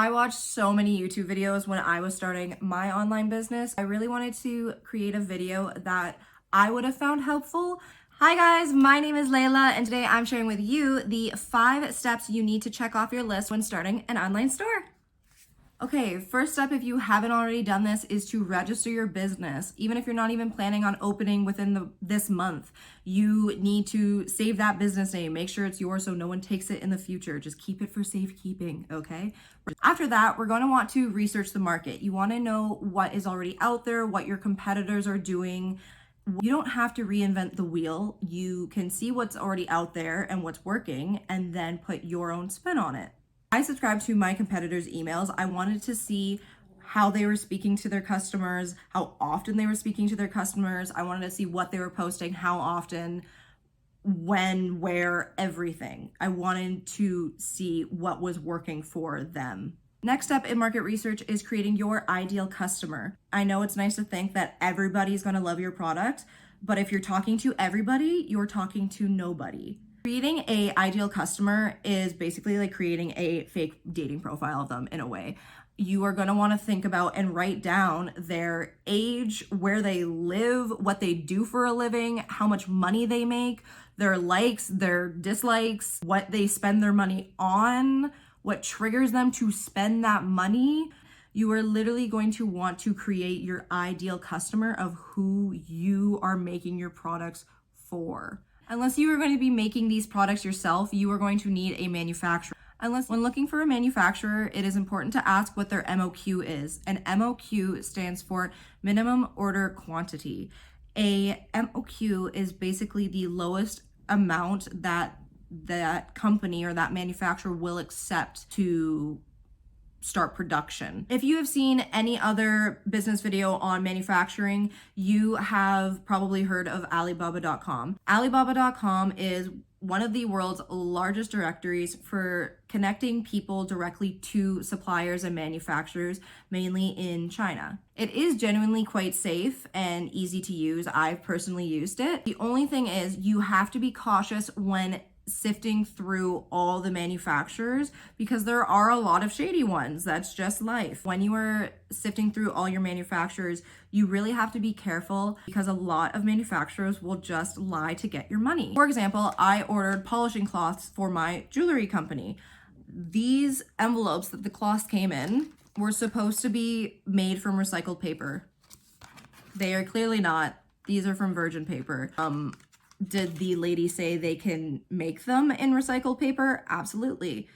I watched so many YouTube videos when I was starting my online business. I really wanted to create a video that I would have found helpful. Hi guys, my name is Layla and today I'm sharing with you the 5 steps you need to check off your list when starting an online store. Okay, first step, if you haven't already done this, is to register your business. Even if you're not even planning on opening within this month, you need to save that business name. Make sure it's yours so no one takes it in the future. Just keep it for safekeeping, okay? After that, we're going to want to research the market. You want to know what is already out there, what your competitors are doing. You don't have to reinvent the wheel. You can see what's already out there and what's working and then put your own spin on it. I subscribed to my competitors' emails. I wanted to see how they were speaking to their customers, how often they were speaking to their customers. I wanted to see what they were posting, how often, when, where, everything. I wanted to see what was working for them. Next step in market research is creating your ideal customer. I know it's nice to think that everybody's gonna love your product, but if you're talking to everybody, you're talking to nobody. Creating a ideal customer is basically like creating a fake dating profile of them in a way. You are going to want to think about and write down their age, where they live, what they do for a living, how much money they make, their likes, their dislikes, what they spend their money on, what triggers them to spend that money. You are literally going to want to create your ideal customer of who you are making your products for. Unless you are going to be making these products yourself, you are going to need a manufacturer. When looking for a manufacturer, it is important to ask what their MOQ is. An MOQ stands for minimum order quantity. A MOQ is basically the lowest amount that that company or that manufacturer will accept to start production. If you have seen any other business video on manufacturing, you have probably heard of Alibaba.com. Alibaba.com is one of the world's largest directories for connecting people directly to suppliers and manufacturers, mainly in China. It is genuinely quite safe and easy to use. I've personally used it. The only thing is you have to be cautious when sifting through all the manufacturers because there are a lot of shady ones. That's just life. When you are sifting through all your manufacturers, you really have to be careful because a lot of manufacturers will just lie to get your money. For example, I ordered polishing cloths for my jewelry company. These envelopes that the cloths came in were supposed to be made from recycled paper. They are clearly not. These are from virgin paper. Did the lady say they can make them in recycled paper? Absolutely.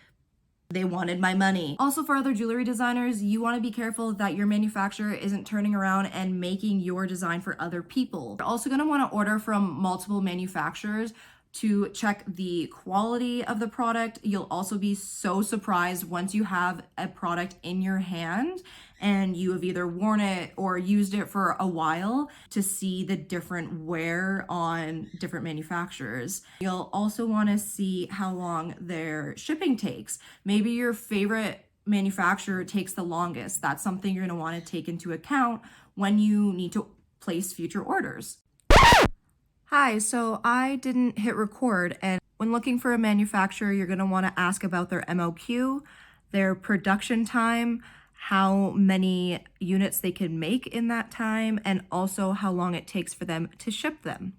They wanted my money. Also, for other jewelry designers, you want to be careful that your manufacturer isn't turning around and making your design for other people. You're also going to want to order from multiple manufacturers to check the quality of the product. You'll also be so surprised once you have a product in your hand and you have either worn it or used it for a while to see the different wear on different manufacturers. You'll also want to see how long their shipping takes. Maybe your favorite manufacturer takes the longest. That's something you're going to want to take into account when you need to place future orders. Hi, so I didn't hit record, and when looking for a manufacturer, you're going to want to ask about their MOQ, their production time, how many units they can make in that time, and also how long it takes for them to ship them.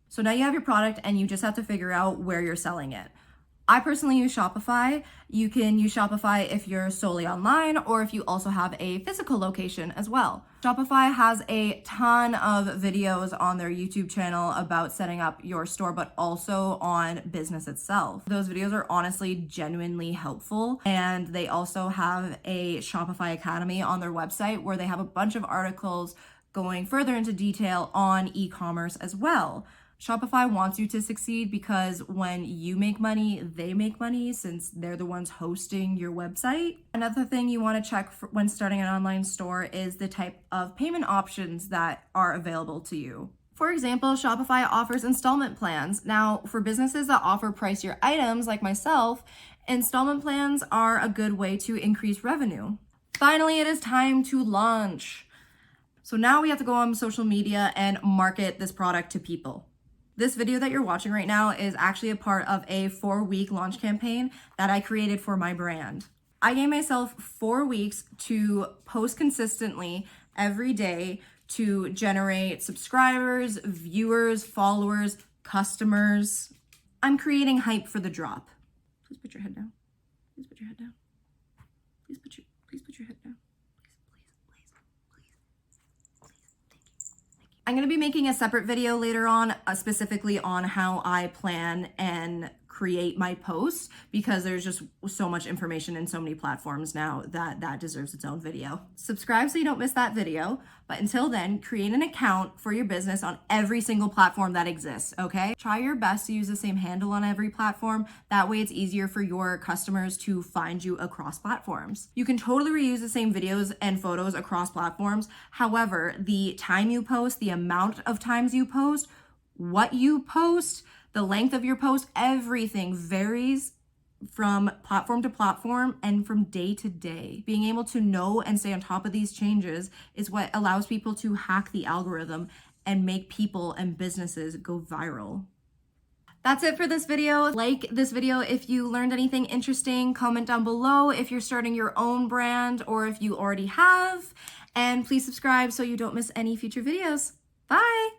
So now you have your product and you just have to figure out where you're selling it. I personally use Shopify. You can use Shopify if you're solely online or if you also have a physical location as well. Shopify has a ton of videos on their YouTube channel about setting up your store, but also on business itself. Those videos are honestly genuinely helpful. And they also have a Shopify Academy on their website where they have a bunch of articles going further into detail on e-commerce as well. Shopify wants you to succeed because when you make money, they make money since they're the ones hosting your website. Another thing you want to check when starting an online store is the type of payment options that are available to you. For example, Shopify offers installment plans. Now, for businesses that offer pricier items like myself, installment plans are a good way to increase revenue. Finally, it is time to launch. So now we have to go on social media and market this product to people. This video that you're watching right now is actually a part of a 4-week launch campaign that I created for my brand. I gave myself 4 weeks to post consistently every day to generate subscribers, viewers, followers, customers. I'm creating hype for the drop. Please put your head down. Please put your head down. Please put your head down. I'm going to be making a separate video later on, specifically on how I plan and create my posts, because there's just so much information in so many platforms now that deserves its own video. Subscribe so you don't miss that video. But until then, create an account for your business on every single platform that exists, okay? Try your best to use the same handle on every platform. That way it's easier for your customers to find you across platforms. You can totally reuse the same videos and photos across platforms. However, the time you post, the amount of times you post, what you post, the length of your post, everything varies from platform to platform and from day to day. Being able to know and stay on top of these changes is what allows people to hack the algorithm and make people and businesses go viral. That's it for this video. Like this video if you learned anything interesting. Comment down below if you're starting your own brand or if you already have. And please subscribe so you don't miss any future videos. Bye!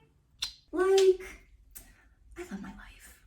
I love my life.